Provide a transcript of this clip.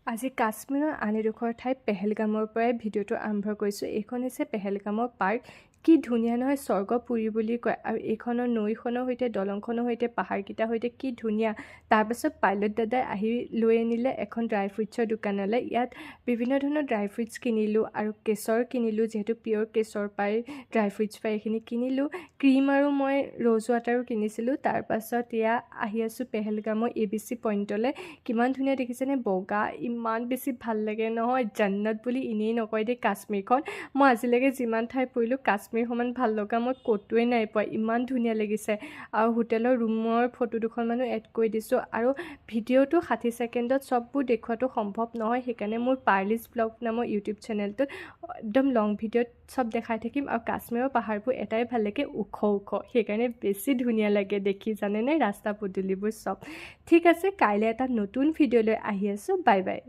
আজি কাশ্মীৰৰ আন এডোখৰ ঠাই পেহেলগামৰ পৰাই ভিডিঅ'টো আৰম্ভ কৰিছোঁ। এইখন হৈছে পেহেলগামৰ পাৰ্ক। কি ধুনীয়া নহয়, স্বৰ্গপুৰী বুলি কয়। আৰু এইখনৰ নৈখনৰ সৈতে দলংখনৰ সৈতে পাহাৰকেইটাৰ সৈতে কি ধুনীয়া। তাৰপাছত পাইলট দাদাই আহি লৈ আনিলে এখন ড্ৰাই ফ্ৰুটছৰ দোকানলৈ। ইয়াত বিভিন্ন ধৰণৰ ড্ৰাই ফ্ৰুটছ কিনিলোঁ আৰু কেশৰ কিনিলোঁ, যিহেতু পিয়'ৰ কেশৰ পায়, ড্ৰাই ফ্ৰুটছ পায়, এইখিনি কিনিলোঁ। ক্ৰীম আৰু মই ৰ'জ ৱাটাৰো কিনিছিলোঁ। তাৰপাছত এয়া আহি আছোঁ পেহেলগামৰ ABC পইণ্টলৈ। কিমান ধুনীয়া দেখিছেনে, বগা, ইমান বেছি ভাল লাগে নহয়। জান্নাত বুলি এনেই নকয় দেই কাশ্মীৰখন। মই আজিলৈকে যিমান ঠাই ফুৰিলোঁ, কাশ্মীৰ সমান ভাল লগা মই ক'তোৱে নাই পোৱা। ইমান ধুনীয়া লাগিছে। আৰু হোটেলৰ ৰুমৰ ফটো দুখনমানো এড কৰি দিছোঁ। আৰু ভিডিঅ'টো 60 ছেকেণ্ডত চববোৰ দেখুৱাটো সম্ভৱ নহয়, সেইকাৰণে মোৰ পাৰ্লিছ ব্লগ নামৰ ইউটিউব চেনেলটোত একদম লং ভিডিঅ'ত চব দেখাই থাকিম। আৰু কাশ্মীৰৰ পাহাৰবোৰ এটাই ভাল লাগে, ওখ ওখ, সেইকাৰণে বেছি ধুনীয়া লাগে দেখি, জানেনে, ৰাস্তা পদূলিবোৰ চব। ঠিক আছে, কাইলৈ এটা নতুন ভিডিঅ' লৈ আহি আছোঁ। Bye bye.